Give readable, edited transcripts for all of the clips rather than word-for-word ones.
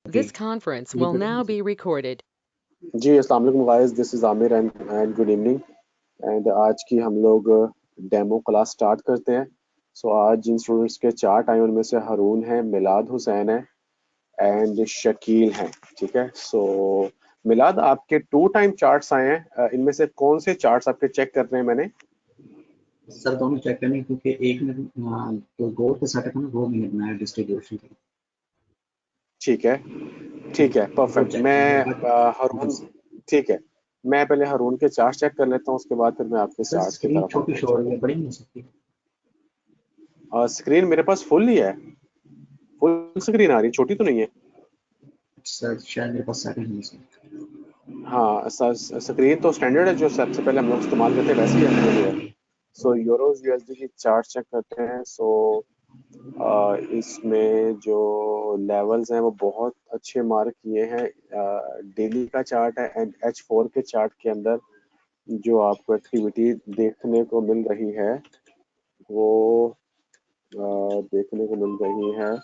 This conference will now be recorded. जी अस्सलाम वालेकुम guys, this is Aamir and good evening. And आज की हम लोग डेमो क्लास स्टार्ट करते हैं। सो आज जिन स्टूडेंट्स के चार्ट आए उनमें से हारून है, मिलाद हुसैन है एंड शकील हैं। ठीक है, सो मिलाद आपके 2 टाइम चार्ट्स आए हैं। इनमें से कौन से चार्ट्स आपके चेक कर रहे हैं मैंने? सर दोनों चेक करने क्योंकि एक में जो गोल का सेटअप है ना वो मैंने बनाया डिस्ट्रीब्यूशन का। ठीक है, ठीक है, परफेक्ट। मैं हारून, ठीक है, मैं पहले हारून के चार्ट चेक कर लेता हूँ, उसके बाद फिर मैं आपके सर चार्ट्स की स्क्रीन तरफ छोटी आता हूँ। शो हो रही है, बड़ी नहीं हो सकती? स्क्रीन मेरे पास फुल ही है, फुल स्क्रीन आ रही, छोटी तो नहीं है। सर शायद मेरे पास सेटिंग नहीं है। हाँ, स्क्रीन तो स्टैंडर्ड है जो सबसे पहले हम लोग इस्तेमाल करते हैं, वैसे ही है। सो यूरोज यूएसडी की चार्ट चेक करते हैं। सो इसमें जो लेवल्स हैं वो बहुत अच्छे मार्क किए हैं। डेली का चार्ट है एंड H4 के चार्ट के अंदर जो आपको एक्टिविटी देखने को मिल रही है वो देखने को मिल रही है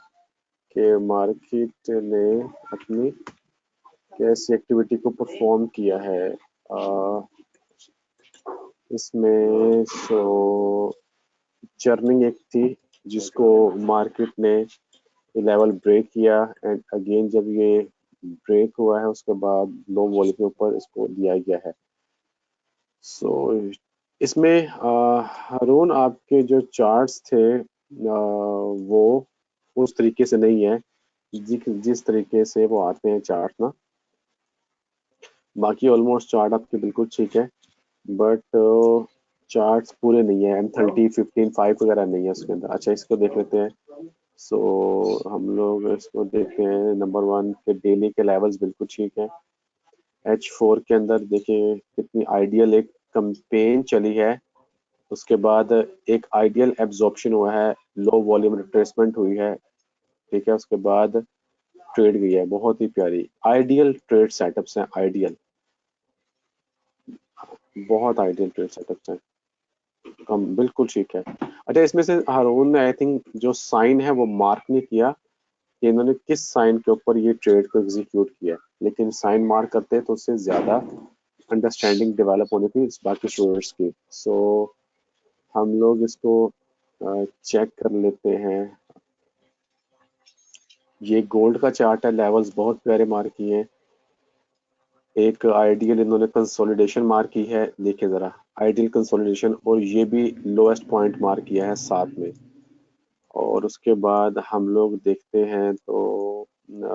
कि मार्केट ने अपनी कैसी एक्टिविटी को परफॉर्म किया है। इसमें सो चर्निंग एक थी जिसको मार्केट ने लेवल ब्रेक किया एंड अगेन जब ये ब्रेक हुआ है उसके बाद लो वॉल्यूम के ऊपर इसको दिया गया है। सो इसमें हारून आपके जो चार्ट्स थे वो उस तरीके से नहीं है जिस तरीके से वो आते हैं चार्ट ना। बाकी ऑलमोस्ट चार्ट आपके बिल्कुल ठीक है, बट चार्ट्स पूरे नहीं है। M30 15 5 वगैरह नहीं है उसके अंदर। अच्छा, इसको देख लेते हैं। सो हम लोग इसको देखते हैं। नंबर 1 के डेली के लेवल्स बिल्कुल ठीक है। H4 के अंदर देखिए कितनी आइडियल एक कंपेन चली है, उसके बाद एक आइडियल एब्जॉर्प्शन हुआ है, लो वॉल्यूम रिट्रेसमेंट हुई है। ठीक है, उसके बाद ट्रेड गई है, बहुत ही प्यारी आइडियल ट्रेड सेटअप्स हैं, आइडियल, बहुत आइडियल ट्रेड सेटअप्स हैं। कम बिल्कुल ठीक है। अच्छा, इसमें से हारून ने आई थिंक जो साइन है वो मार्क नहीं किया कि इन्होंने किस साइन के ऊपर ये ट्रेड को एग्जीक्यूट किया, लेकिन साइन मार्क करते तो उससे ज्यादा अंडरस्टैंडिंग डेवलप होनी थी इस बाकी स्टूडेंट्स की। सो हम लोग इसको चेक कर लेते हैं। ये गोल्ड का चार्ट है, लेवल्स बहुत प्यारे मार्क किए हैं। एक आइडियल इन्होंने कंसोलिडेशन मार्क की है, देखिए जरा, आइडियल कंसोलिडेशन, और ये भी लोएस्ट पॉइंट मार्क किया है साथ में। और उसके बाद हम लोग देखते हैं तो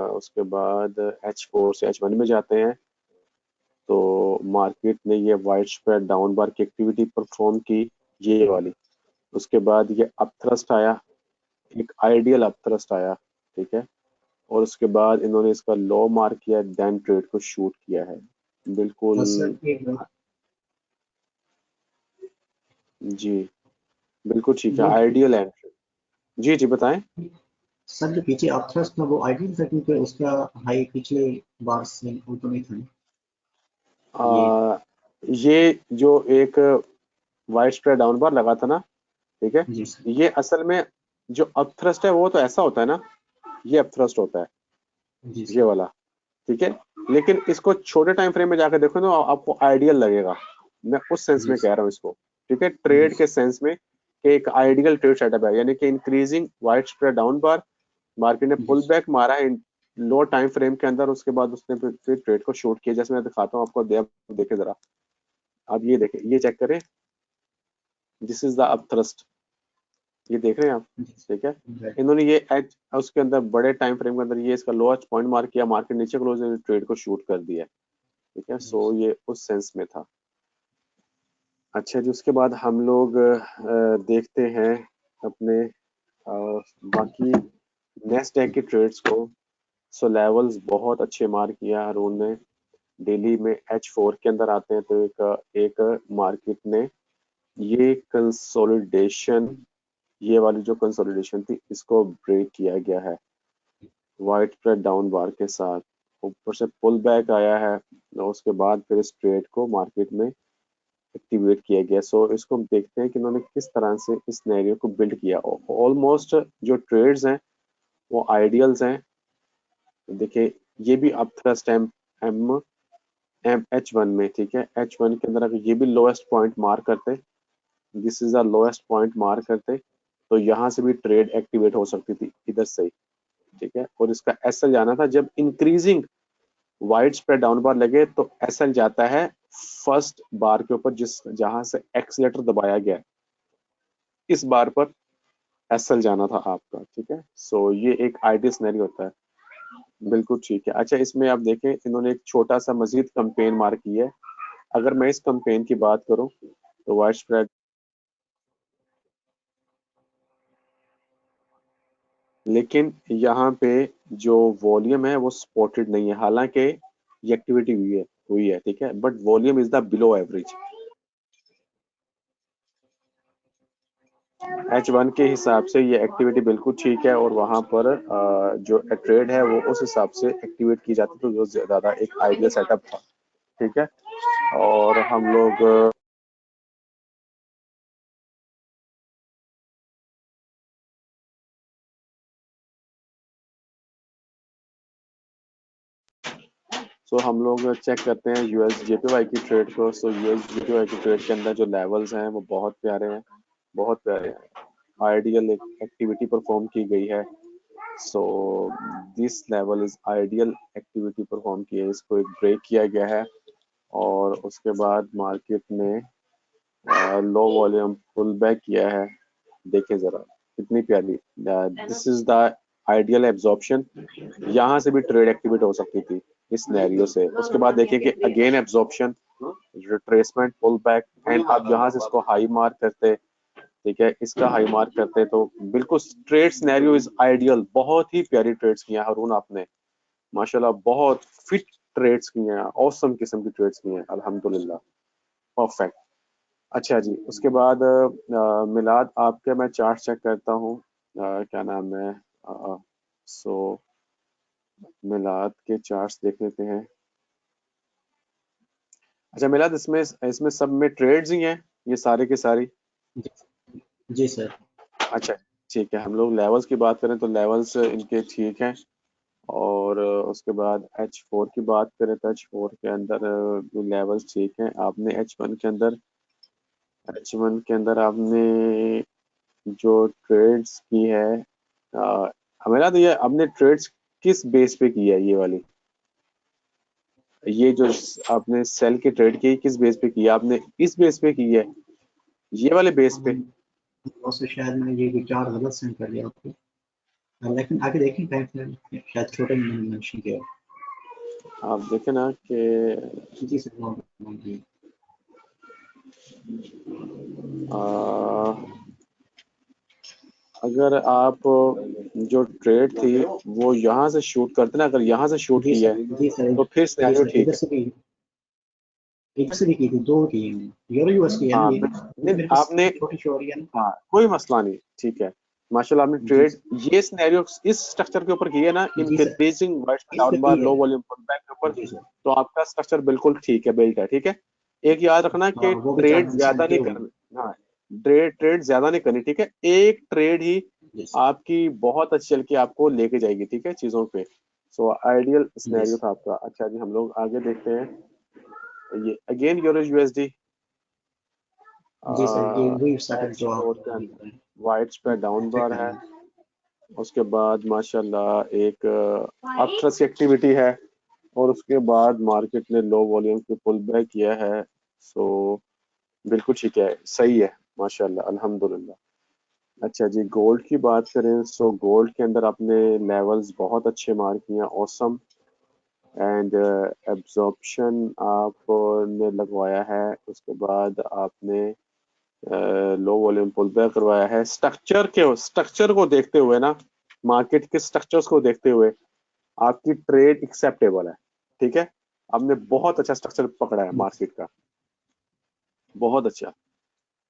उसके बाद H4 से H1 में जाते हैं तो मार्केट ने ये वाइड स्प्रेड डाउन बार की एक्टिविटी परफॉर्म की, ये वाली। उसके बाद ये अप थ्रस्ट आया, एक आइडियल अप थ्रस्ट आया। ठीक है, और उसके बाद इन्होंने इसका लो मार्क किया, देन ट्रेड को शूट किया है बिल्कुल। सर एक जी बिल्कुल ठीक है, जो आइडियल एंट्री। जी जी बताएं। सर जो पीछे अपथ्रस्ट था वो आइडियल था क्योंकि उसका हाई पिछले बार से वो तो नहीं था ना? ये ये जो एक वाइड स्प्रेड डाउन बार लगा था ना, ठीक है, जी सर। ये असल में जो अपथ्रस्ट है वो तो ऐसा होता है ना, ये अपथ्रस्ट होता है, जी ये सर। वाला। ठीक है, लेकिन इसको छोटे टाइम फ्रेम में जाकर देखो तो आपको आइडियल लगेगा। मैं उस सेंस जी में कह सर। रहा हूँ इसको। ठीक है, जी ट्रेड के सेंस में कि एक आइडियल ट्रेड सेटअप है, यानी कि इंक्रीजिंग वाइड स्प्रेड डाउन बार, मार्केट ने जी पुल सर। बैक मारा है लो टाइम फ्रेम के अंदर, उसके बाद उसने फिर ट्रेड को शॉर्ट किया, जैसे मैं दिखाता हूँ आपको। देखे जरा, आप ये देखें, ये चेक करें, this is the up thrust, ये देख रहे हैं आप? जी ठीक है, सर। इन्होंने ये एच उसके अंदर बड़े टाइम फ्रेम के अंदर ये इसका लोएस्ट पॉइंट मार्क किया, मार्केट नीचे क्लोज, ट्रेड को शूट कर दिया। ठीक है, सो ये उस सेंस में था। अच्छा जी, उसके बाद हम लोग देखते हैं अपने बाकी नेस्डैक की ट्रेड्स को। सो लेवल्स बहुत अच्छे मार्क किया हारून ने। डेली में H4 के अंदर आते हैं तो एक मार्केट ने ये कंसोलिडेशन, ये वाली जो कंसोलिडेशन थी इसको ब्रेक किया गया है वाइड स्प्रेड डाउन बार के साथ। ऊपर से पुल बैक आया है और उसके बाद फिर इस ट्रेड को मार्केट में एक्टिवेट किया गया। सो इसको हम देखते हैं कि इन्होंने किस तरह से इस सिनेरियो को बिल्ड किया। ऑलमोस्ट जो ट्रेड्स हैं वो आइडियल्स हैं, देखिए ये भी up thrust M M M H1 में, ठीक है। H1 के अंदर अगर ये भी लोएस्ट पॉइंट मार्क करते, this is the lowest point mark करते, तो यहाँ से भी ट्रेड एक्टिवेट हो सकती थी इधर से ही, ठीक है। और इसका एसएल जाना था जब इंक्रीजिंग वाइड स्प्रेड डाउन बार लगे, तो एसएल जाता है फर्स्ट बार के ऊपर जिस जहां से एक्सीलेटर दबाया गया, इस बार पर एसएल जाना था आपका, ठीक है। सो ये एक आइडियल सिनेरियो होता है। बिल्कुल ठीक है। अच्छा, इसमें आप देखें इन्होंने एक छोटा सा मजीद कैंपेन मार्क की है। अगर मैं इस कैंपेन की बात करूं तो वाइड स्प्रेड, लेकिन यहाँ पे जो वॉल्यूम है वो सपोर्टेड नहीं है, हालांकि ये एक्टिविटी हुई है, ठीक है, but volume is the below average. H1 के हिसाब से ये एक्टिविटी बिल्कुल ठीक है, और वहां पर जो ट्रेड है वो उस हिसाब से एक्टिवेट की जाती, तो जो ज्यादा एक आइडियल सेटअप था, ठीक है। और हम लोग हम लोग चेक करते हैं USJPY की ट्रेड को। USJPY की ट्रेड के अंदर जो लेवल्स हैं वो बहुत प्यारे हैं, बहुत प्यारे हैं। आइडियल एक्टिविटी परफॉर्म की गई है। So this level is ideal activity perform की है, इसको एक ब्रेक किया गया है, और उसके बाद मार्केट ने लो वॉल्यूम पुल बैक किया है। देखें जरा कितनी प्यारी, this is the ideal absorption. यहाँ से भी ट्रेड एक्टिवेट हो सकती थी इस सिनेरियो से। उसके बाद देखिए कि again absorption, retracement, pull back, and आप यहाँ से इसको हाई मार्क करते, ठीक है, इसका हाई मार्क करते, तो बिल्कुल ट्रेड सिनेरियो इज आइडियल। बहुत ही प्यारी ट्रेड्स की हैं हारून आपने, माशाल्लाह, बहुत फिट ट्रेड्स की हैं, औसम किस्म की ट्रेड्स की हैं, अल्हम्दुलिल्लाह, परफेक्ट। अच्छा जी, उसके बाद मिलाद आपके मैं चार्ट चेक करता हूँ, क्या नाम है, सो मिलाद के चार्ट्स देख लेते हैं। अच्छा मिलाद, इसमें इसमें सब में ट्रेड्स ही हैं ये सारे के सारी? जी सर। अच्छा ठीक है, हम लोग लेवल्स की बात करें तो लेवल्स इनके ठीक हैं। और उसके बाद H4 की बात करें तो H4 के अंदर लेवल्स ठीक हैं। आपने H1 के अंदर आपने जो ट्रेड्स की है, हमें तो ये आपने ट्रेड्स किस बेस पे की है, ये वाली, ये जो आपने सेल की ट्रेड की किस बेस पे की है? आपने इस बेस पे की है, ये वाले बेस पे? उससे शायद मैंने ये विचार गलत सेंड कर दिया आपको, लेकिन आगे देखें टाइम फ्रेम शायद छोटे में मैंने मेंशन किया। आप देखें ना कि जी सर। जी अगर आप जो ट्रेड थी वो यहाँ से शूट करते ना, अगर यहाँ से शूट जी की है सर। जी सर। तो फिर जी सिनेरियो सर, ठीक है। इधर से भी की थी, दो की है, यूरो यूएस की है ना हाँ ये, नहीं, मेरे पास आपने, छोटी शो हो रही है ना। हाँ कोई मसला नहीं, ठीक है, माशाल्लाह, आपने जी ट्रेड ये सिनेरियो इस स्ट्रक्चर के ऊपर की है ना, जी सर, इंक्रीजिंग वाइड इस पे डाउन की बार, है। लो वॉल्यूम पुलबैक के ऊपर, जी सर। तो आपका स्ट्रक्चर बिल्कुल ठीक है, बिल्ट है, ठीक है। एक याद रखना हाँ, कि वो विचार ट्रेड मैंने ज्यादा सेंड नहीं किए हुए हैं। करना, हाँ, ट्रेड ज्यादा नहीं करनी, ठीक है। एक ट्रेड ही जी सर। आपकी बहुत अच्छी चल के आपको लेके जाएगी, ठीक है, चीजों पे। सो आइडियल जी सिनेरियो सर। था आपका। अच्छा जी, हम लोग आगे देखते हैं। ये अगेन यूरो USD जी सर, ये वही सेटअप जो आप H4 के दिख अंदर रहे हैं, वाइड स्प्रेड डाउन चेक बार कर है। लें। उसके बाद माशाल्लाह एक अपट्रस एक्टिविटी है, और उसके बाद मार्केट ने लो वॉल्यूम पे पुल बैक किया है। सो बिल्कुल ठीक है, सही है, माशाल्लाह, अल्हम्दुलिल्लाह। अच्छा जी, गोल्ड की बात करें, सो गोल्ड के अंदर आपने लेवल्स बहुत अच्छे मार्क किए हैं, ऑसम, एंड एब्जॉर्प्शन आपने लगवाया है। उसके बाद आपने लो वॉल्यूम पुल बैक करवाया है। स्ट्रक्चर को देखते हुए ना, मार्केट के स्ट्रक्चर्स को देखते हुए आपकी ट्रेड एक्सेप्टेबल है, ठीक है। आपने बहुत अच्छा स्ट्रक्चर पकड़ा है मार्केट का, बहुत अच्छा।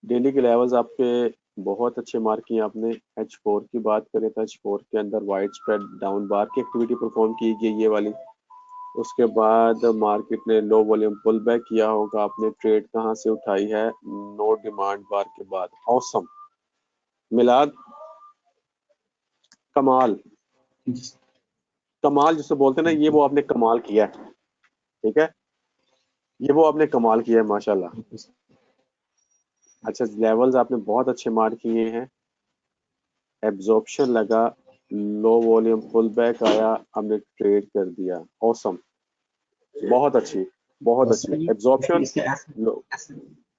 डेली के लेवल्स आपके बहुत अच्छे मार्क किए आपने। H4 की बात करें तो H4 के अंदर वाइड स्प्रेड डाउन बार की एक्टिविटी परफॉर्म की गई, ये वाली। उसके बाद मार्केट ने लो वॉल्यूम पुल बैक किया होगा, आपने ट्रेड कहाँ से उठाई है? नो डिमांड बार के बाद। ऑसम मिलाद, कमाल। जी कमाल जिसको बोलते हैं ना, ये वो आपने कमाल किया है, ठीक है, ये वो आपने कमाल किया है माशाल्लाह। अच्छा, लेवल्स आपने बहुत अच्छे मार्क किए हैं, एब्जॉर्प्शन लगा, लो वॉल्यूम पुल बैक आया, हमने ट्रेड कर दिया, ऑसम, बहुत अच्छी, बहुत बस अच्छी ये एब्जॉर्प्शन।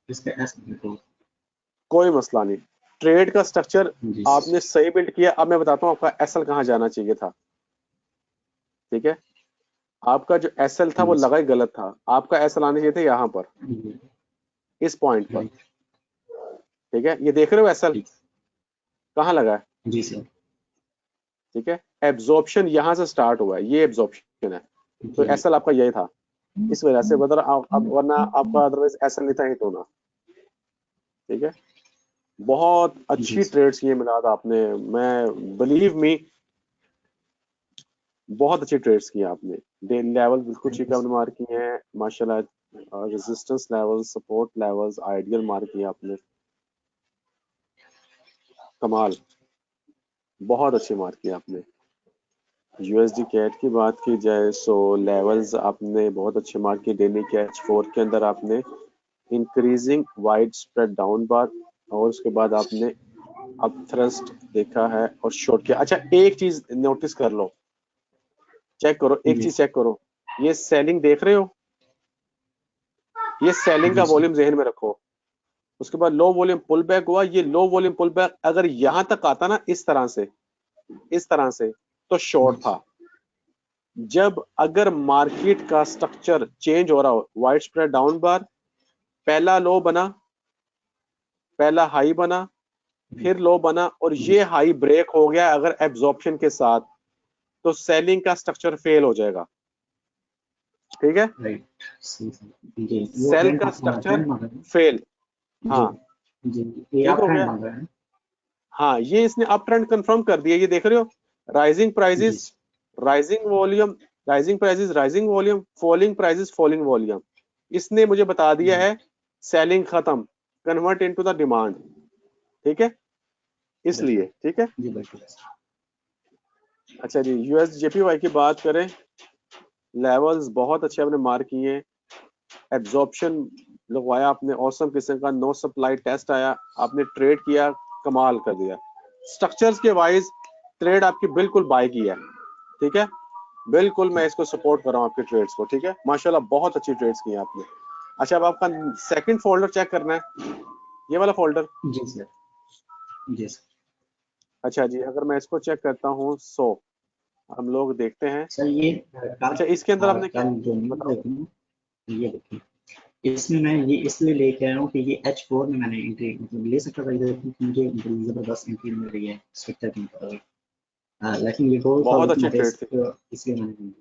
इसका एस देखो। कोई मसला नहीं, ट्रेड का स्ट्रक्चर जी आपने सही बिल्ड किया। अब मैं बताता हूँ आपका एसएल कहाँ जाना चाहिए था, ठीक है, आपका जो एसएल था वो लगा ही गलत था, आपका एसएल आना चाहिए था यहाँ पर, इस पॉइंट पर, राइट, ठीक है, ये देख रहे हो एसएल ठीक, कहाँ लगा है, जी सर, ठीक है, एब्जॉर्प्शन यहाँ से स्टार्ट हुआ है, ये एब्जॉर्प्शन है, तो जी, एसएल आपका यही था, इस वजह से वरना आपका अदरवाइज एसएल नहीं था हिट होना, ठीक है। बहुत जी अच्छी सर, ट्रेड्स किए मिलाद आपने, मैं बिलीव मी, बहुत अच्छी ट्रेड्स किए आपने, डे लेवल बिल्कुल ठीक आपने मार्क किए हैं माशाल्लाह, resistance level, support levels ideal mark किए आपने, कमाल, बहुत अच्छे मार्क किए आपने। यूएसडी कैट की बात की जाए सो लेवल्स आपने बहुत अच्छे मार्क किए, डेली कैच 4 के अंदर आपने इंक्रीजिंग वाइड स्प्रेड डाउन बार, और उसके बाद आपने अब थ्रस्ट देखा है और शॉर्ट किया। अच्छा, एक चीज नोटिस कर लो, चेक करो, एक चीज चेक करो, ये सेलिंग देख रहे हो, ये सेलिंग का जी सर, वॉल्यूम जहन में रखो, उसके बाद लो वॉल्यूम पुल बैक हुआ, ये लो वॉल्यूम पुल बैक अगर यहां तक आता ना इस तरह से, इस तरह से, तो शॉर्ट था। जब अगर मार्केट का स्ट्रक्चर चेंज हो रहा हो, वाइड स्प्रेड डाउन बार, पहला लो बना, पहला हाई बना, फिर लो बना, और ये हाई ब्रेक हो गया अगर एब्जॉर्प्शन के साथ, तो सेलिंग का स्ट्रक्चर फेल हो जाएगा, ठीक है, राइट, सही सर, जी, वो सेल ट्रेंड का स्ट्रक्चर ट्रेंड बन रहा है, फेल, जी, हाँ, जी, ये ठीक आप हो ट्रेंड गया, बन रहा है, हाँ, ये इसने अप ट्रेंड कंफर्म कर दिया, ये देख रहे हो, राइजिंग जी, prices, rising volume, rising prices, rising volume, falling prices, falling volume, इसने मुझे बता दिया जी, है सेलिंग खत्म, कन्वर्ट इनटू द डिमांड, ठीक है, इसलिए, बिल्कुल, ठीक है। जी, बिल्कुल, अच्छा जी, यूएस जेपीवाई की बात करें, लेवल्स बहुत अच्छे आपने मार्क किए, एब्जॉर्प्शन लगवाया आपने, औसम किस्म का नो सप्लाई टेस्ट आया, आपने ट्रेड किया, कमाल कर दिया, स्ट्रक्चर्स के वाइज ट्रेड आपकी बिल्कुल बाय की है, ठीक है, बिल्कुल मैं इसको सपोर्ट कर रहा हूँ आपके ट्रेड्स को, ठीक है, माशाल्लाह बहुत अच्छी ट्रेड्स की हैं आपने। अच्छा, अब आपका सेकंड फोल्डर चेक करना है, ये वाला फोल्डर, जी सर, जी सर, अच्छा जी, अगर मैं इसको चेक करता हूँ, सो हम लोग देखते हैं, सर ये अच्छा इसके अंदर आपने क्या, कल जो न्यूज़ बताओ, देखी ना, ये देखिए, इसमें मैं ये इसलिए लेके आया हूँ कि ये H4 में मैंने एंट्री मतलब ले सकता था इधर, क्योंकि मुझे मतलब जबरदस्त एंट्री मिल रही है स्पेक्टर के ऊपर, लेकिन ये गोल्ड था बहुत उतना अच्छी ट्रेड थी, रिस्क, इसलिए मैंने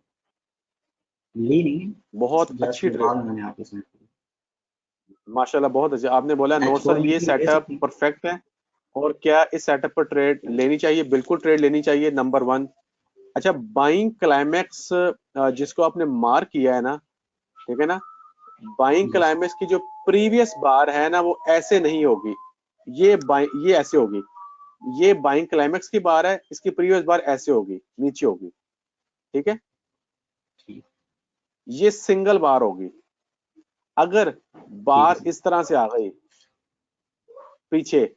ली नहीं, बहुत जस्ट अच्छी ये ट्रेड, बाद में मैंने आपको सेंड किया। माशाल्लाह बहुत अच्छी, आपने बोला नो H4 सर ये एंट्री ले सेटअप सकते हैं, परफेक्ट है, और क्या इस सेटअप पर ट्रेड लेनी चाहिए, बिल्कुल ट्रेड लेनी चाहिए, नंबर 1। अच्छा, बाइंग क्लाइमैक्स जिसको आपने मार्क किया है ना, ठीक है ना, बाइंग जी क्लाइमैक्स की जो प्रीवियस बार है ना, वो ऐसे नहीं होगी, ये ऐसे होगी, ये बाइंग क्लाइमैक्स की बार है, इसकी प्रीवियस बार ऐसे होगी, नीचे होगी, ठीक है, ठीक, ये सिंगल बार होगी, अगर ठीक है बार सर, इस तरह से आ गई पीछे,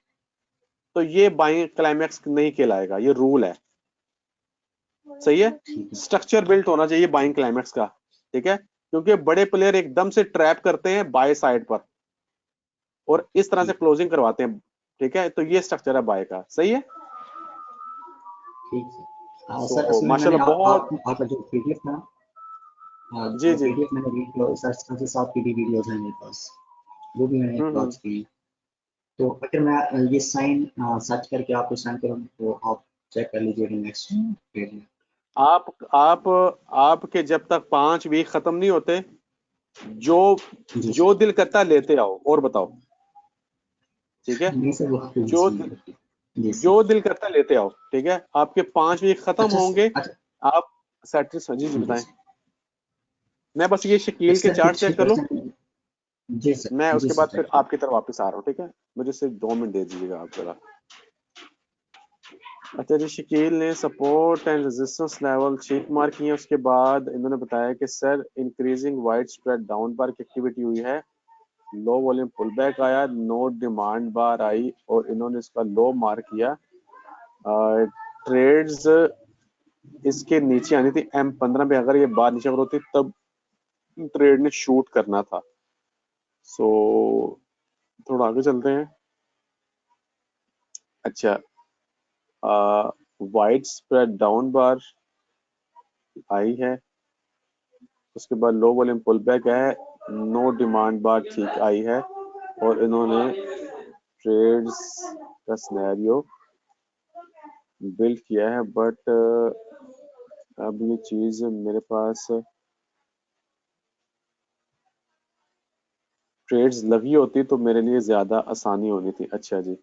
तो ये बाइंग क्लाइमैक्स नहीं कहलाएगा, ये रूल है, सही है, ठीक है, स्ट्रक्चर बिल्ट होना चाहिए बाइंग क्लाइमैक्स का, ठीक है, क्योंकि बड़े प्लेयर एकदम से ट्रैप करते हैं बाय साइड पर और इस तरह से ठीक, क्लोजिंग करवाते हैं, ठीक है, तो ये स्ट्रक्चर है बाय का, सही है, ठीक सर, सर सो असली में मैंने माशाल्लाह बहुत, आपका जो पीडीएफ था, जी वो जी, पीडीएफ मैंने रीड किया, सर्च करके 7 की भी वीडियोज हैं मेरे पास, वो भी मैंने हम्म, वॉच की, तो अगर मैं ये साइन सर्च करके आपको सेंड करूँ तो आप चेक कर लीजिएगा नेक्स्ट पेज में। आप आप आपके जब तक 5 वीक खत्म नहीं होते, जो जी जो सर, दिल करता लेते आओ, और बताओ, ठीक है, नहीं सर वो जो जी जो सर, दिल करता लेते आओ, ठीक है, आपके 5 वीक खत्म अच्छा होंगे, अच्छा, आप सेटिस्फाई, जी जी जी बताएं, सर, मैं बस ये शकील के इसका चार्ट कुछ चेक कर लूं, परसेंट, जी सर, मैं जी उसके सर, बाद फिर चेक आपकी तरफ वापस आ रहा हूँ, ठीक है, मुझे सिर्फ 2 मिनट दे दीजिएगा आप जरा, अच्छा जी, शकील ने support and resistance level check mark किए, उसके बाद इन्होंने बताया कि sir increasing wide spread down bar की एक्टिविटी हुई है, लो वॉल्यूम पुल बैक आया, नो डिमांड बार आई और इन्होंने इसका लो मार्क किया। ट्रेड्स इसके नीचे आनी थी M15 पे, अगर ये बार नीचे होती तब ट्रेड ने शूट करना था। सो थोड़ा आगे चलते हैं। अच्छा, वाइड स्प्रेड डाउन बार आई है, उसके बाद लो वॉल्यूम पुल बैक है, नो डिमांड बार ठीक आई है और इन्होंने ट्रेड्स का सिनेरियो बिल्ड किया है। बट अब ये चीज मेरे पास ट्रेड्स लगी होती तो मेरे लिए ज्यादा आसानी होनी थी। अच्छा जी,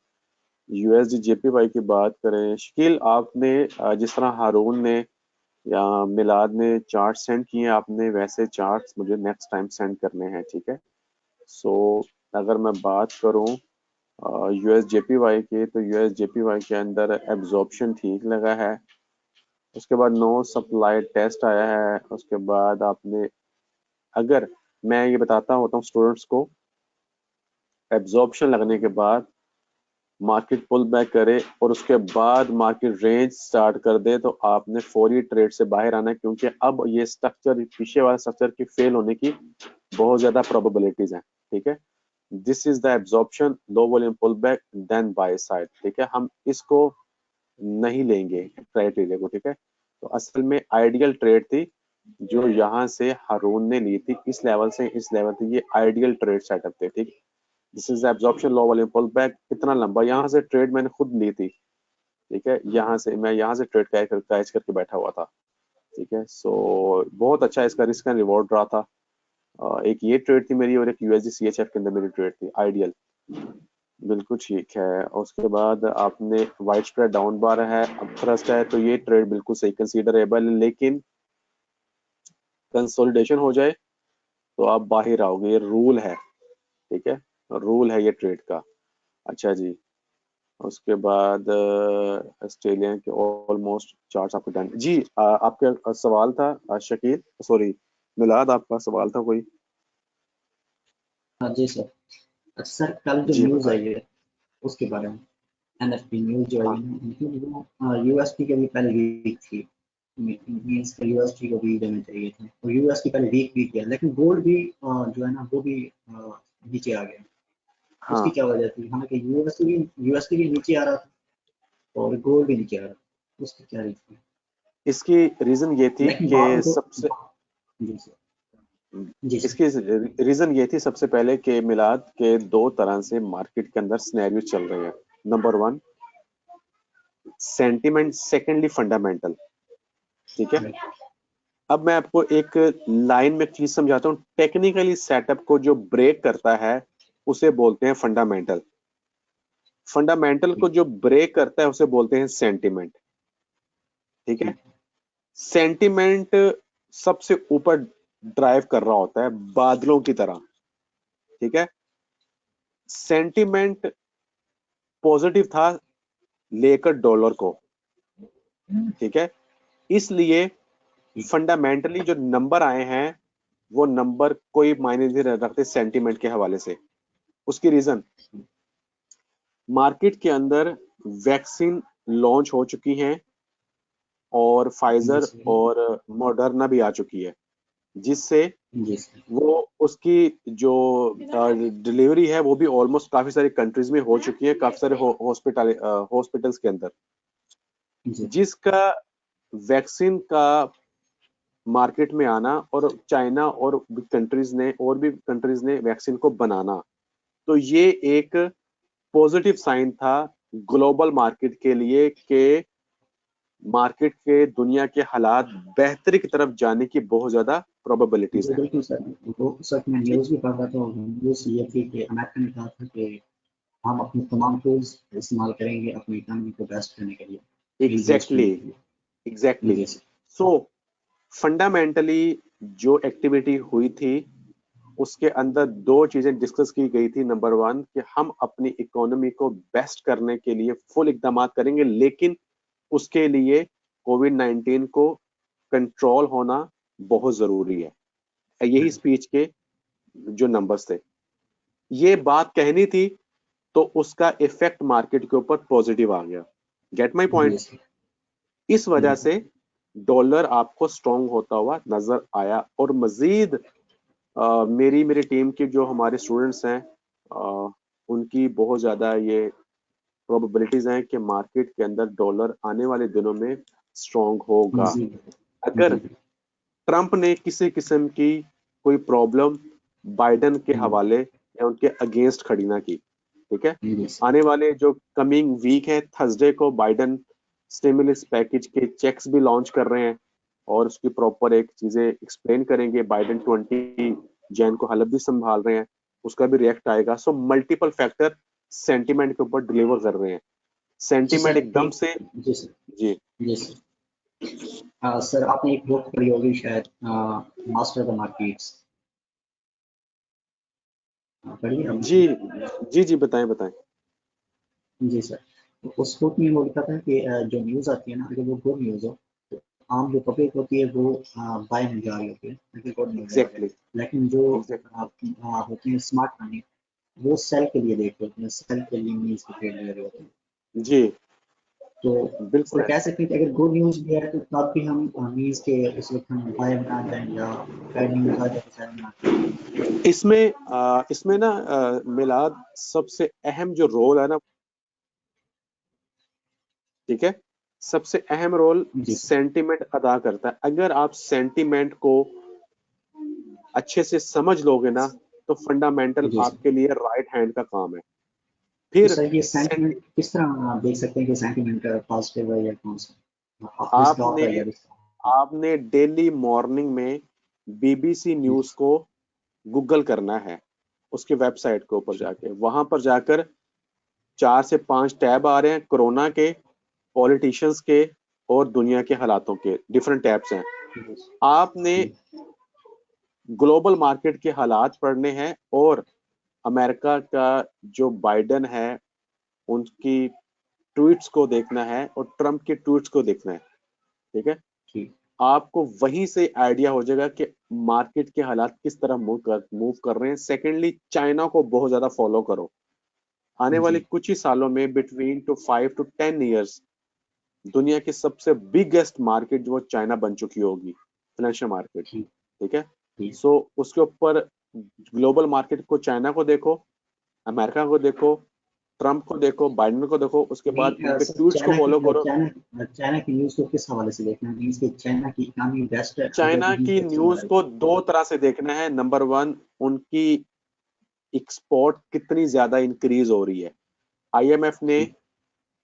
USD JPY की बात करें, शकील आपने जिस तरह हारून ने या मिलाद ने चार्ट सेंड किए आपने, वैसे चार्ट्स मुझे नेक्स्ट टाइम सेंड करने हैं, ठीक है। सो अगर मैं बात करूं USJPY के, तो USJPY के अंदर एब्जॉर्प्शन ठीक लगा है, उसके बाद नो सप्लाई टेस्ट आया है, उसके बाद आपने, अगर मैं ये बताता होता हूँ स्टूडेंट्स को, एब्जॉर्प्शन लगने के बाद मार्केट पुल बैक करे और उसके बाद मार्केट रेंज स्टार्ट कर दे तो आपने फौरी ट्रेड से बाहर आना है, क्योंकि अब ये स्ट्रक्चर, पीछे वाला स्ट्रक्चर की फेल होने की बहुत ज्यादा प्रोबेबिलिटीज हैं, ठीक है। This is the absorption, low volume pull back, then buy side, ठीक है। हम इसको नहीं लेंगे क्राइटेरिया को, ठीक है। तो असल में आइडियल ट्रेड थी जो यहाँ से हारून ने ली थी, इस लेवल से इस लेवल तक ये आइडियल ट्रेड सेटअप थे, ठीक। This is absorption, low volume pull back, इतना लंबा यहाँ से ट्रेड मैंने खुद ली थी, ठीक है। यहाँ से मैं यहाँ से ट्रेड कैच करके बैठा हुआ था, ठीक है। सो बहुत अच्छा इसका रिस्क एंड रिवॉर्ड रहा था। एक ये ट्रेड थी मेरी और एक USD CHF के अंदर मेरी ट्रेड थी आइडियल, बिल्कुल ठीक है। और उसके बाद आपने वाइड स्प्रेड डाउन बार है, अब थ्रस्ट है, तो ये ट्रेड बिल्कुल सही कंसीडरेबल, लेकिन कंसोलिडेशन हो जाए तो आप बाहर आओगे, ये रूल है, ठीक है, रूल है ये ट्रेड का। अच्छा जी, उसके बाद ऑस्ट्रेलिया के ऑलमोस्ट चार्ट्स आपके डन जी। आपका सवाल था शकील, सॉरी मिलाद, आपका सवाल था कोई? हाँ जी सर। अच्छा सर, कल जो जी न्यूज़ बताएं। आई है उसके बारे में, NFP न्यूज़ जो आई हाँ है ना, मतलब वो USP के भी पहले वीक थी, मीन्स USP को भी देना चाहिए था, और USP पहले वीक किया, लेकिन गोल्ड भी जो है ना वो भी नीचे आ गया। उसकी हाँ, क्या वजह थी? हालांकि USP भी नीचे आ रहा था और गोल्ड भी नीचे आ रहा था, उसकी क्या रीजन है? इसकी रीजन ये थी लेकिन कि बाद में तो सबसे, जी सर, जी सर, इसकी रीजन ये थी सबसे पहले कि मिलाद के दो तरह से मार्केट के अंदर सिनेरियो चल रहे हैं। Number one sentiment, secondly fundamental, ठीक है। अब मैं आपको एक लाइन में चीज समझाता हूँ, टेक्निकली सेटअप को जो ब्रेक करता है उसे बोलते हैं फंडामेंटल, फंडामेंटल को जो ब्रेक करता है उसे बोलते हैं सेंटिमेंट, ठीक है। ठीक सेंटिमेंट सबसे ऊपर ड्राइव कर रहा होता है बादलों की तरह, ठीक है। सेंटिमेंट पॉजिटिव था लेकर डॉलर को, ठीक है। इसलिए ठीक फंडामेंटली जो नंबर आए हैं वो नंबर कोई मायने नहीं रखते सेंटिमेंट के हवाले से। उसकी रीजन, मार्केट के अंदर वैक्सीन लॉन्च हो चुकी हैं और जी फाइजर सर, और मॉडर्ना भी आ चुकी है, जिससे जी सर, वो उसकी जो डिलीवरी है वो भी ऑलमोस्ट काफी सारी कंट्रीज में हो चुकी है, काफी सारे हॉस्पिटल्स के अंदर, जी जिसका वैक्सीन का मार्केट में आना और चाइना और भी कंट्रीज ने वैक्सीन को बनाना, तो ये एक पॉजिटिव साइन था ग्लोबल मार्केट के लिए कि मार्केट के दुनिया के हालात बेहतरी की तरफ जाने की बहुत ज्यादा प्रोबेबिलिटीज जी हैं, बिल्कुल सर। वो सर मैं ठीक। न्यूज़ भी पढ़ रहा था, और न्यूज़ ये थी कि अमेरिका ने कहा था कि हम अपने तमाम टूल्स इस्तेमाल करेंगे अपनी इकोनॉमी को बेस्ट करने के लिए, रीबूस्ट एग्जैक्टली, करने के लिए। एग्जैक्टली। जी सर, सो फंडामेंटली जो एक्टिविटी हुई थी उसके अंदर दो चीजें डिस्कस की गई थी। नंबर वन कि हम अपनी इकोनॉमी को बेस्ट करने के लिए फुल इकदाम करेंगे, लेकिन उसके लिए कोविड-19 को कंट्रोल होना बहुत जरूरी है। यही स्पीच के जो नंबर्स थे, ये बात कहनी थी तो उसका इफेक्ट मार्केट के ऊपर पॉजिटिव आ गया। Get my point? जी सर। इस वजह से डॉलर आपको स्ट्रॉन्ग होता हुआ नजर आया। और मजीद मेरी टीम के जो हमारे स्टूडेंट्स हैं, उनकी बहुत ज्यादा ये प्रोबेबिलिटीज हैं कि मार्केट के अंदर डॉलर आने वाले दिनों में स्ट्रॉन्ग होगा। जी अगर जी ट्रंप ने किसी किस्म की कोई प्रॉब्लम बाइडेन के हवाले या उनके अगेंस्ट खड़ी ना की, ठीक है, जी सर। आने वाले जो कमिंग वीक है, थर्सडे को बाइडेन स्टिमुलस पैकेज के चेक्स भी लॉन्च कर रहे हैं और उसकी प्रॉपर एक चीजें एक्सप्लेन करेंगे। बाइडेन 20 जैन को हलफ भी संभाल रहे हैं, उसका भी रिएक्ट आएगा। सो मल्टीपल फैक्टर सेंटिमेंट के ऊपर डिलीवर कर रहे हैं। जी सेंटिमेंट सर, एकदम से जी सर, जी जी सर। सर आपने एक बुक पढ़ी होगी शायद, मास्टर द मार्केट्स, पढ़ी है जी आपने? जी जी बताएं बताएं। जी सर। तो उस बुक में वो लिखा था कि जो न्यूज़ आती है ना, अगर वो गुड न्यूज़ हो तो आम जो पब्लिक होती है वो बाय में जा रही होती है, अगर गुड न्यूज़ है अगर। एग्जैक्टली लेकिन जो एग्जैक्टली होते हैं स्मार्ट मनी, वो सेल के लिए देखते होते हैं, सेल के लिए न्यूज़ को ट्रेड ले रहे होते हैं। जी तो इस बिल्कुल तरह है। कह सकते हैं कि अगर गुड न्यूज़ भी है तो तब भी हम न्यूज़ के उस वक्त हम बाय में आ जाएं, या बैड न्यूज़ आ जाए तो सेल में आ जाएं। इसमें ना मिलाद सबसे अहम जो रोल है ना, ठीक है, सबसे अहम रोल जी सर। सेंटिमेंट अदा करता है। अगर आप सेंटिमेंट को अच्छे से समझ लोगे ना, तो फंडामेंटल जी सर। आपके लिए राइट हैंड का काम है। तो फिर सर ये सेंटिमेंट किस तरह आप देख सकते हैं कि सेंटिमेंट पॉजिटिव है या कौन सा विथड्रॉ आपने का या आपने डेली मॉर्निंग में बीबीसी न्यूज को गूगल करना है, उसके वेबसाइट के ऊपर जाके। वहां पर जाकर 4 से 5 टैब आ रहे हैं, कोरोना के, पॉलिटिशियंस के और दुनिया के हालातों के डिफरेंट टैब्स हैं। आपने ग्लोबल मार्केट के हालात पढ़ने हैं और अमेरिका का जो बाइडेन है उनकी ट्वीट्स को देखना है और ट्रंप के ट्वीट्स को देखना है, ठीक है। ठीक। आपको वहीं से आइडिया हो जाएगा कि मार्केट के हालात किस तरह मूव कर रहे हैं। सेकेंडली, चाइना को बहुत ज्यादा फॉलो करो। आने वाले जी कुछ ही सालों में बिटवीन टू 5 to 10 years दुनिया की सबसे बिगेस्ट मार्केट जो चाइना बन चुकी होगी, फाइनेंशियल मार्केट, ठीक ठीक है। ठीक। सो उसके ऊपर ग्लोबल मार्केट को, चाइना को देखो, अमेरिका को देखो, ट्रंप को देखो, बाइडेन को देखो, उसके बाद नहीं उनके सर, ट्वीट्स को फॉलो करो। चाइना की न्यूज़ को किस हवाले से देखना है? मीन्स कि चाइना की इकोनॉमी बेस्ट है, अगर चाइना न्यूज़ की को किस न्यूज हवाले को से? दो तरह से देखना है। नंबर वन, उनकी एक्सपोर्ट कितनी ज्यादा इंक्रीज हो रही है। आईएमएफ ने ठीक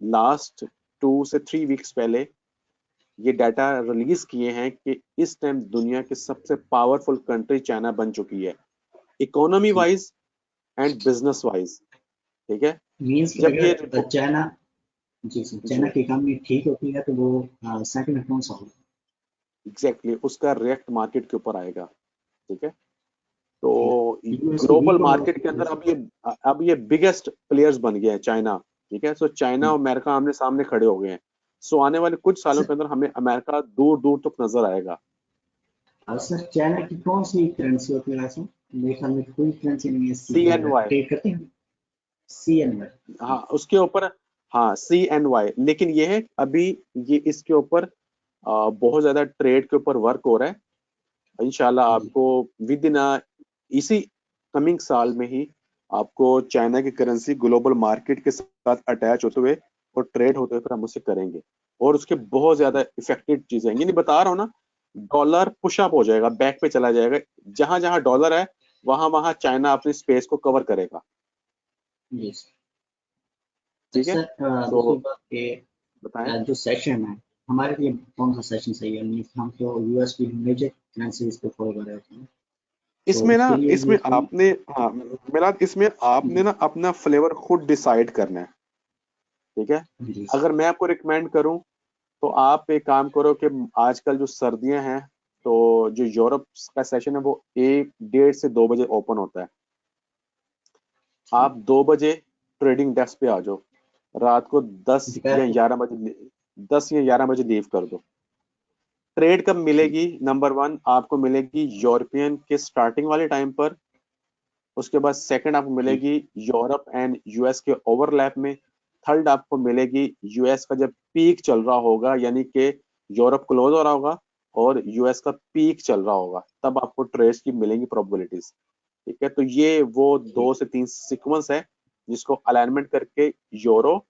लास्ट 2 से 3 वीक्स पहले ये डाटा रिलीज किए हैं कि इस टाइम दुनिया की सबसे पावरफुल कंट्री चाइना बन चुकी है, इकोनॉमी ठीक। वाइज एंड बिजनेस वाइज, ठीक है। मीन्स कि जब ये अगर चाइना, जी सर, चाइना जी की इकोनॉमी ठीक होती है तो वो सेंटिमेंट कौन सा होगा? एग्जैक्टली उसका रिएक्ट मार्केट के ऊपर आएगा, ठीक है। तो ठीक। यूएस की ग्लोबल वीक होगा मार्केट के जी अंदर सर। अब ये बिगेस्ट प्लेयर्स बन गए हैं चाइना, ठीक है। सो चाइना और ठीक। अमेरिका आमने सामने खड़े हो गए हैं। सो आने वाले कुछ सालों सर, के अंदर हमें अमेरिका दूर दूर तक नजर आएगा। सर चाइना की कौन सी करेंसी होती है वैसे? मेरे ख्याल में कोई करेंसी नहीं है इसकी CNY, ट्रेड करते हैं। CNY। हाँ उसके ऊपर, हाँ CNY। लेकिन ये है अभी, ये इसके ऊपर बहुत ज्यादा ट्रेड के ऊपर वर्क हो रहा है। इंशाल्लाह जी आपको विद इन इसी कमिंग साल में ही आपको चाइना की करेंसी ग्लोबल मार्केट के साथ अटैच होते हुए और ट्रेड होते हुए फिर हम उससे करेंगे। और उसके बहुत ज्यादा इफेक्टिव चीजें हैं, ये नहीं बता रहा हूँ ना। डॉलर पुशअप हो जाएगा, बैक पे चला जाएगा। जहां जहां डॉलर है वहां वहां चाइना अपनी स्पेस को कवर करेगा, जी सर। ठीक है। सर सो दूसरी बात कि बताएं। जो सेशन है हमारे लिए कौन सा सेशन सही है? मीन्स हम तो यूएस की मेजर करेंसीज को फॉलो कर रहे होते हैं, तो इसमें ना, उसके लिए ये इसमें आपने, हाँ मिलाद, इसमें आपने जी ना अपना फ्लेवर खुद डिसाइड करना है, ठीक है। जी अगर मैं आपको रिकमेंड करूं तो आप एक काम करो कि आजकल जो सर्दियां हैं, तो जो यूरोप का सेशन है वो 1, 1:30 से 2 बजे ओपन होता है। ठीक। आप 2 बजे ट्रेडिंग डेस्क पे आ जाओ, रात को 10 या दोपहर को। 11 बजे 10 या 11 बजे लीव कर दो। ट्रेड कब मिलेगी? नंबर 1 आपको मिलेगी यूरोपियन के स्टार्टिंग वाले टाइम पर, उसके बाद सेकंड आपको मिलेगी यूरोप एंड यूएस के ओवरलैप में, थर्ड आपको मिलेगी यूएस का जब पीक चल रहा होगा, यानी कि यूरोप क्लोज हो रहा होगा और यूएस का पीक चल रहा होगा, तब आपको ट्रेड्स की मिलेंगी प्रोबेबिलिटीज। ठीक है, तो ये वो 2 से 3 सीक्वेंस है जिसको अलाइनमेंट करके यूरो,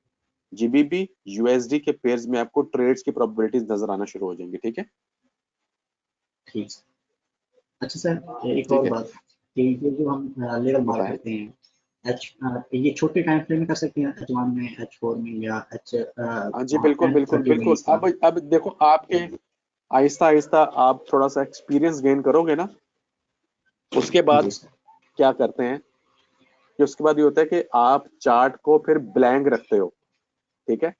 जीबीबी, यूएसडी के पेयर्स में आपको ट्रेड्स की प्रोबेबिलिटीज नजर आना शुरू हो जाएंगी। ठीक है, ठीक। अच्छा सर, एक ठीक और है, बात कि ये जो हम लेवल मार्क बताएं। करते हैं ये छोटे टाइम फ्रेम में कर सकते हैं, H1 में, H4 में, या हाँ जी, बिल्कुल बिल्कुल N30 बिल्कुल। डेज का। अब देखो, आपके आहिस्ता आहिस्ता आप थोड़ा सा एक्सपीरियंस गेन करोगे ना, उसके बाद जी सर। क्या करते हैं कि उसके बाद ये होता है कि आप चार्ट को फिर ब्लैंक रखते हो। ठीक है,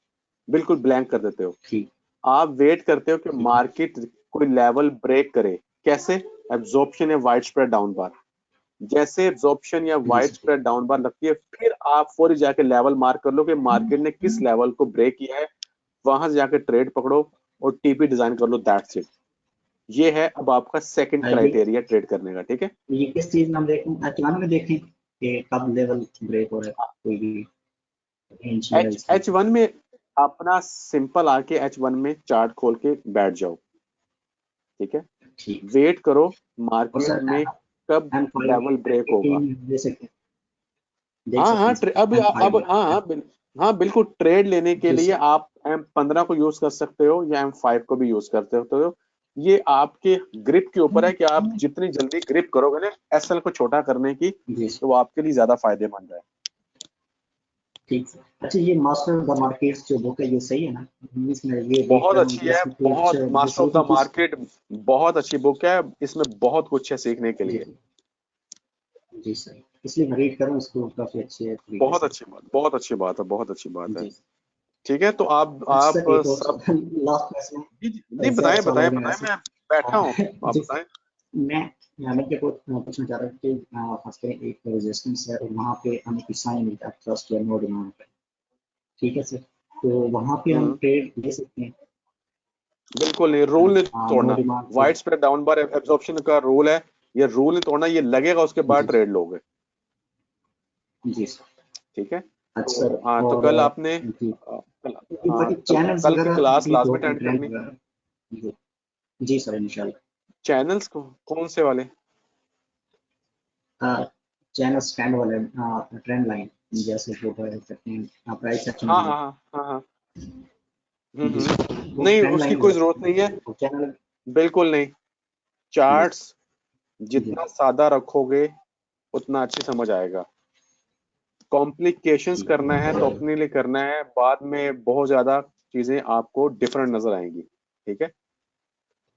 बिल्कुल ब्लैंक कर देते हो। ठीक। आप वेट करते हो कि ठीक। मार्केट कोई लेवल ब्रेक करे। कैसे? एब्जॉर्प्शन या वाइड स्प्रेड डाउन बार। जैसे एब्जॉर्प्शन या जी वाइड सर। स्प्रेड डाउन बार लगती है, फिर आप फौरी जाके लेवल मार्क कर लो कि मार्केट ने किस लेवल को ब्रेक किया है, वहां से जाके ट्रेड पकड़ो और टीपी डिजाइन कर लो। That's it. ये है अब आपका सेकंड क्राइटेरिया ट्रेड करने का। ठीक है, ये किस चीज में हम देखें? H1 में देखें कि कब लेवल ब्रेक हो रहा है, कोई भी इंच या इसकी। H1 में अपना सिंपल आके H1 में चार्ट खोल के बैठ जाओ। ठीक है, ठीक। वेट करो और मार्केट सर में कब M5 लेवल ब्रेक होगा। दे सकते हैं, देख हाँ सकते हाँ, हैं सर अब M5 हाँ हाँ हाँ बिल्कुल, ट्रेड लेने के जी लिए सर। आप M15 को यूज कर सकते हो या M5 को भी यूज कर सकते हो। ये आपके ग्रिप के ऊपर है कि आप जितनी जल्दी ग्रिप करोगे ना एसएल को छोटा करने की, जी सर। तो वो आपके लिए ज्यादा फायदेमंद है। ठीक सर। अच्छा, ये मास्टर ऑफ द मार्केट्स जो बुक है, ये सही है ना? इसमें ये देख बहुत कर हूँ अच्छी कि है, इसमें कुछ बहुत। मास्टर ऑफ दूसरी द चीज। मार्केट बहुत अच्छी बुक है, इसमें बहुत कुछ है सीखने के जी लिए। जी सर, इसलिए मैं रीड करूँ इसको, काफी अच्छी है तरीके बहुत से। अच्छी बात, बहुत अच्छी बात है, बहुत अच्छी बात है। जी। ठीक है, तो अच्छा आप सर, एक और सब लास्ट क्वेश्चन जी जी जी, है, ज्यादा बताएं सवाल हो बताएं गए बताएं, वैसे। मैं बैठा हूँ, आप जी बताएं। मैं मैं क्या पूछना चाह रहा हूँ कि खास कर एक रेजिस्टेंस है और वहाँ पे हमें कोई साइन मिलता है ट्रस्ट या नो डिमांड पे। ठीक है सर, तो वहाँ पे हम हम्म, ट्रेड ले सकते हैं? बिल्कुल नहीं, रूल नहीं नो तोड़ना। डिमांड पे। वाइड स्प्रेड डाउन बार एब्जॉर्प्शन का रूल है, ये रूल नहीं तोड़ना, ये लगेगा उसके बाद जी ट्रेड लोगे। जी सर। ठीक है, अच्छा तो सर, हाँ, तो और कल आपने जी, कल, हाँ, बाकी चैनल्स कल की वगैरह क्लास भी तो लाजमी अटेंड ट्रेंड करनी। वगैरह। जी जी सर, इंशाल्लाह। चैनल्स को कौन से वाले? चैनल स्टैंड वाले ट्रेंड लाइन, जैसे जो है सकते हैं प्राइस एक्शन हाँ वाले। हाँ हाँ हाँ हाँ, जी सर, वो नहीं ट्रेंड उसकी लाइन कोई जरा जरूरत नहीं है, चैनल। बिल्कुल नहीं। जी चार्ट्स जी जितना सादा रखोगे उतना अच्छी समझ आएगा। कॉम्प्लिकेशंस जी करना है तो अपने लिए करना है, बाद में बहुत ज्यादा चीजें आपको डिफरेंट नजर आएंगी। ठीक है,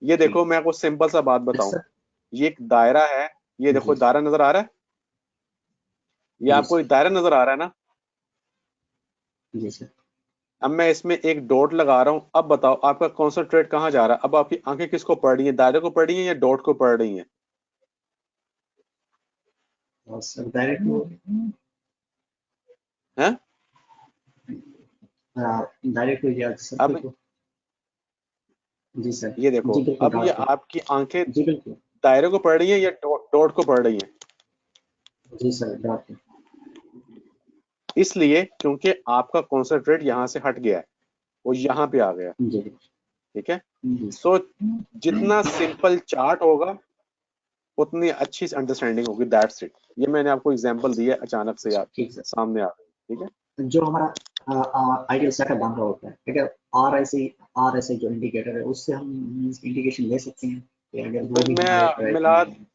ये ठीक। देखो मैं आपको सिंपल सा बात अच्छा बताऊं, सर। ये एक दायरा है, ये देखो जी दायरा नजर आ रहा है, ये जी आपको सर। एक दायरा नजर आ रहा है ना। जी सर। अब मैं इसमें एक डॉट लगा रहा हूं, अब बताओ आपका कॉन्सेंट्रेट कहाँ जा रहा है? अब आपकी आंखें किसको पढ़ रही हैं, दायरे को पढ़ रही हैं या डॉट को पढ़ रही हैं? और सर डायरेक्ट हैं? डायरेक्ट हो गया सर, अब बिल्कुल। जी सर। ये देखो, जी बिल्कुल, अब ये डॉट पे। आपकी आंखें जी बिल्कुल। दायरे को पढ़ रही हैं या डॉट को पढ़ रही हैं? जी सर, डॉट पे। इसलिए क्योंकि आपका कॉन्सेंट्रेट यहाँ से हट गया है, वो यहाँ पे आ गया। जी ठीक है, जी सर। सो जितना सिंपल चार्ट होगा उतनी अच्छी अंडरस्टैंडिंग होगी। That's it. ये मैंने आपको एग्जांपल दिया, अचानक से आप ठीक सर। सामने आ गई। ठीक है, जो हमारा आइडियल सेटअप बन रहा होता है, ठीक है, आर ऐसे जो इंडिकेटर है, उससे हम इंडिकेशन ले सकते हैं कि अगर वो भी हमारे मैं ट्रैक मिलाद में।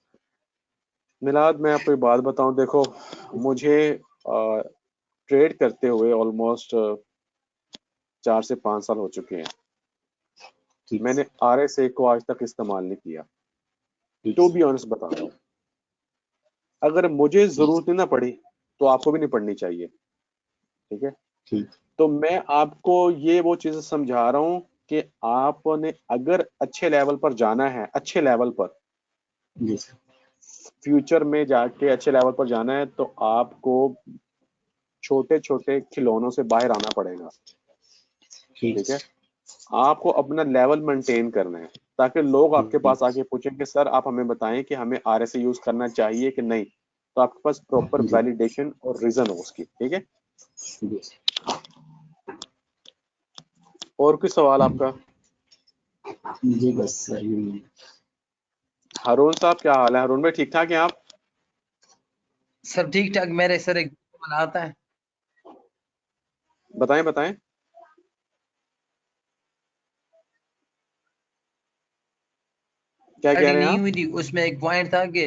मिलाद मैं आपको एक बात बताऊं, देखो मुझे ट्रेड करते हुए ऑलमोस्ट 4 से 5 साल हो चुके हैं। ठीक मैंने RSA को आज तक इस्तेमाल नहीं किया, ठीक टू सर। बी ऑनेस्ट बता रहा हूँ। अगर मुझे ठीक जरूरत ही ना पड़ी तो आपको भी नहीं पड़नी चाहिए। ठीक है, ठीक। तो मैं आपको ये वो चीज समझा रहा हूँ कि आपने अगर अच्छे लेवल पर जाना है, अच्छे लेवल पर जी सर। फ्यूचर में जाके अच्छे लेवल पर जाना है, तो आपको छोटे छोटे खिलौनों से बाहर आना पड़ेगा। ठीक ठीक है, सर। आपको अपना लेवल मेंटेन करना है ताकि लोग आपके जी पास आके पूछें कि सर आप हमें बताएं कि हमें आरएसए यूज करना चाहिए कि नहीं, तो आपके पास प्रॉपर जी वैलिडेशन और रीजन हो उसकी। ठीक है, जी और कोई सवाल आपका? जी, बस सर यही है। हारून साहब क्या हाल है? हारून भाई ठीक ठाक हैं आप? सब ठीक ठाक। मेरे सर एक कॉल आता है। बताएं बताएं। क्या कह रहे हैं नहीं आप? हुई थी, उसमें एक पॉइंट था कि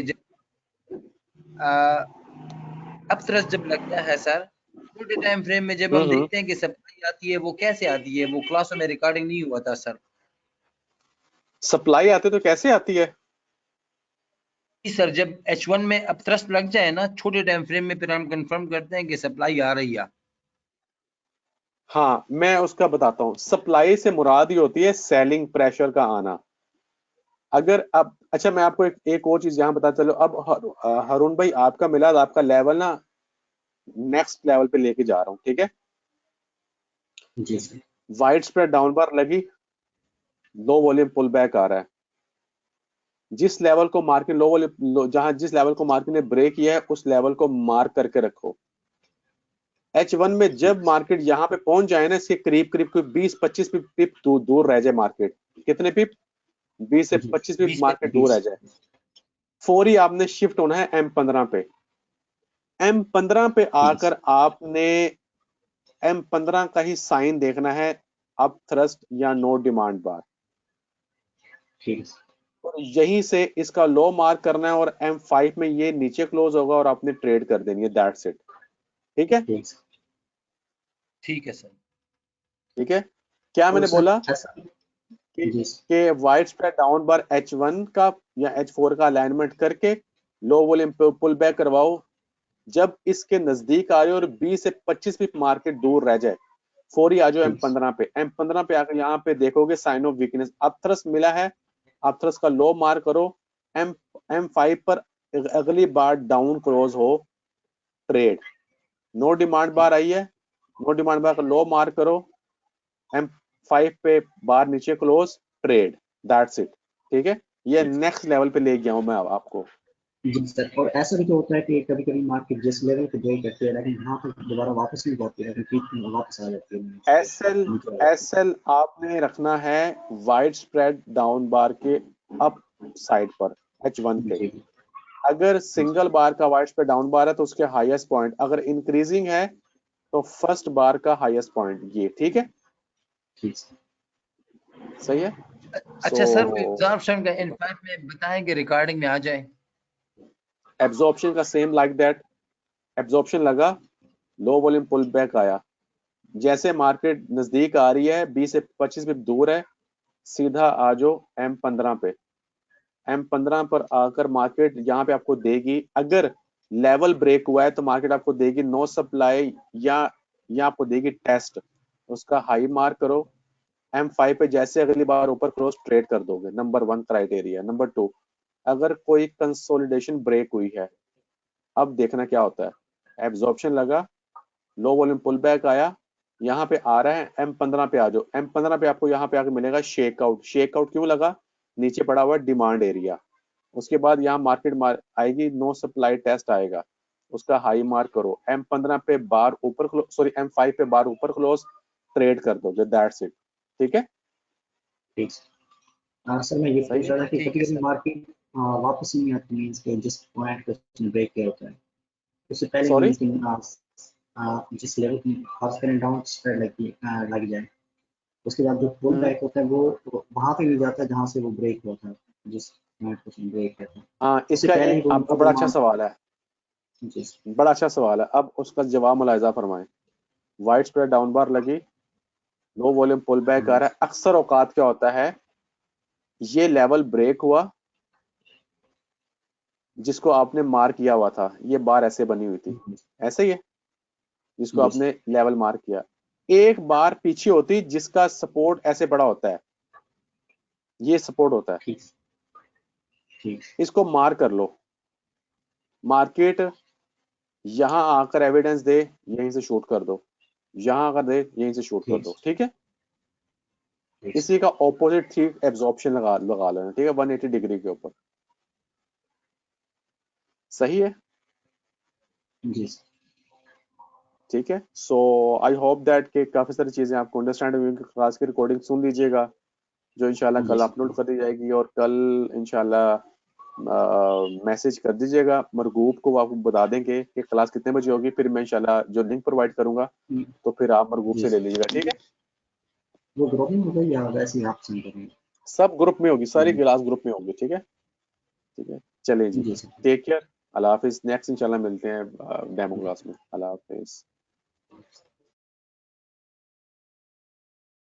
अपतरस जब लगता है सर, छोटे टाइम फ्रेम में जब हम देखते हैं कि सप्लाई आती है, वो कैसे आती है? वो क्लासों में रिकॉर्डिंग नहीं हुआ था सर। सप्लाई आते तो कैसे आती है? सर जब H1 में अपतरस लग जाए ना छोटे टाइम फ्रेम में, फिर हम कंफर्म करते हैं कि सप्लाई आ रही है। हाँ, मैं उसका बताता हूँ। सप्लाई से मुराद ही होती है सेलिंग प्रेशर का आना। अगर अब अच्छा, मैं आपको एक और चीज यहाँ बता चलो। अब हारून भाई आपका मिलाद आपका लेवल ना नेक्स्ट लेवल पे लेके जा रहा हूँ। ठीक है, जी सर। वाइड स्प्रेड डाउन बार लगी, लो वॉल्यूम पुल बैक आ रहा है। जिस लेवल को मार्केट लो वॉल्यूम जहां जिस लेवल को मार्केट ने ब्रेक किया है उस लेवल को मार्क करके रखो। H1 में जब मार्केट यहाँ पे पहुंच जाए ना, इसके करीब करीब कोई 20-25 पिप दूर रह जाए मार्केट। कितने पिप? 20 से जी 25 पिप 20 मार्केट दूर रह 20। जाए, फौरी आपने शिफ्ट होना है M15 पे। M15 पे ठीक आकर आपने M15 का ही साइन देखना है, अप थ्रस्ट या नो डिमांड बार, ठीक है और यहीं से इसका लो मार्क करना है और M5 में ये नीचे क्लोज होगा और आपने ट्रेड कर देनी है। That's it. ठीक है, ठीक सर। ठीक है सर। ठीक है। क्या और मैंने सर बोला ऐसा। कि जी सर। वाइड स्प्रेड डाउन बार H1 का या H4 का अलाइनमेंट करके लो वॉल्यूम पे पुल बैक करवाओ। जब इसके नजदीक आ रहे हो और 20 से 25 पिप मार्केट दूर रह जाए, फौरी आ जाओ ठीक M15 पे। M15 पे आकर यहाँ पे देखोगे साइन ऑफ वीकनेस, अपथ्रस मिला है, अपथ्रस का लो मार्क करो। एम M5 पर अगली बार डाउन क्लोज हो, ट्रेड। नो डिमांड बार आई है, नो डिमांड बार का लो मार्क करो, M5 पे बार नीचे क्लोज, ट्रेड। That's it. ठीक है, ये ठीक नेक्स्ट लेवल पे ले गया हूं मैं अब आपको। जी सर। और ऐसा भी तो होता है कि कभी कभी मार्केट जिस लेवल पे ब्रेक करती है लेकिन यहाँ पर दोबारा वापस नहीं जाती है, रिपीट वापस आ जाती है एस एल नीचे आ जाती एस एल आपने रखना है वाइड स्प्रेड डाउन बार के अप साइड पर H1 है। पे। जी अगर जी सिंगल बार का वाइड स्प्रेड डाउन बार है तो उसके हाईएस्ट पॉइंट, अगर इंक्रीजिंग है तो फर्स्ट बार का हाईएस्ट पॉइंट ये। ठीक है, ठीक सर। सही है। सो अच्छा सर, एब्जॉर्प्शन का इन 5 में बताएं कि रिकॉर्डिंग में आ जाए। एब्जॉर्प्शन का सेम लाइक दैट। एब्जॉर्प्शन लगा, लो वॉल्यूम पुल बैक आया, जैसे मार्केट नजदीक आ रही है 20 से 25 पिप दूर है, सीधा आ जाओ M15 पे। M15 पर आकर मार्केट यहाँ पे आपको देगी, अगर लेवल ब्रेक हुआ है तो मार्केट आपको देगी नो सप्लाई या आपको देगी टेस्ट। उसका हाई मार्क करो। M5 पे जैसे अगली बार ऊपर क्लोज, ट्रेड कर दोगे। Number 1 criteria. नंबर 2, अगर कोई कंसोलिडेशन ब्रेक हुई है, अब देखना क्या होता है। एब्जॉर्प्शन लगा, लो वॉल्यूम पुल बैक आया, यहाँ पे आ रहा है M15 पे आ जाओ। M15 पे आपको यहाँ पे आके मिलेगा शेकआउट। शेकआउट क्यों लगा? नीचे पड़ा हुआ डिमांड एरिया। उसके बाद यहाँ मार्केट आएगी, नो सप्लाई टेस्ट आएगा, उसका हाई मार्क करो। M15 पे बार ऊपर, सॉरी M5 पे बार ऊपर क्लोज, ट्रेड कर दो। That's it. ठीक है, ठीक सर। सर मैं ये सही पूछ है। रहा था कि ठीक कभी है कभी सर। मार्केट वापस नहीं आती, मीन्स के जिस पॉइंट पे उसने ब्रेक किया होता है उससे पहले, सॉरी, मीन्स कि जिस लेवल की खास करें डाउन स्प्रेड लग जाए, उसके बाद जो पुल बैक होता है वो वहां पे मिल जाता है जहां से वो ब्रेक हुआ था, जिस पॉइंट पे उसने ब्रेक किया था। हाँ उससे इसका पहले ही वो अब उनको बड़ा अच्छा डिमांड। सवाल है। जी बड़ा अच्छा सवाल है, अब उसका जवाब मुलाहिजा फरमाएं। वाइड स्प्रेड डाउन बार लगी, लो वॉल्यूम पुल बैक आ रहा है। अक्सर औकात क्या होता है, ये लेवल ब्रेक हुआ जिसको आपने मार्क किया हुआ था, ये बार ऐसे बनी हुई थी, ऐसे ही है, जिसको जी आपने लेवल मार्क किया। एक बार पीछे होती जिसका सपोर्ट ऐसे बड़ा होता है, ये सपोर्ट होता है, ठीक ठीक इसको मार्क कर लो। मार्केट यहां आकर एविडेंस दे, यहीं से शूट कर दो, यहां आकर दे, यहीं से शूट कर ठीक दो। ठीक है, इसी का ऑपोजिट थी एब्जॉर्प्शन लगा लेना, ठीक है, 180 डिग्री के ऊपर। सही है, जी ठीक है। सो आई होप दैट कि काफी सारी चीजें आपको अंडरस्टैंड हुई। क्लास की रिकॉर्डिंग सुन लीजिएगा, जो इंशाल्लाह कल जी अपलोड कर दी जाएगी, और कल इंशाल्लाह मैसेज कर दीजिएगा मरगूब को, आपको बता देंगे कि क्लास कितने बजे होगी, फिर मैं इंशाल्लाह जो लिंक प्रोवाइड करूंगा तो फिर आप मरगूब से ले लीजिएगा, ठीक है। वो ग्रुप में होगा या वैसे ही आप सेंड करेंगे? सब ग्रुप में होगी, सारी क्लास ग्रुप में होगी, ठीक है, ठीक है। चलिए जी, जी सर। टेक केयर, अल्लाह हाफिज। नेक्स्ट इंशाल्लाह मिलते हैं डेमो क्लास में। अल्लाह हाफिज।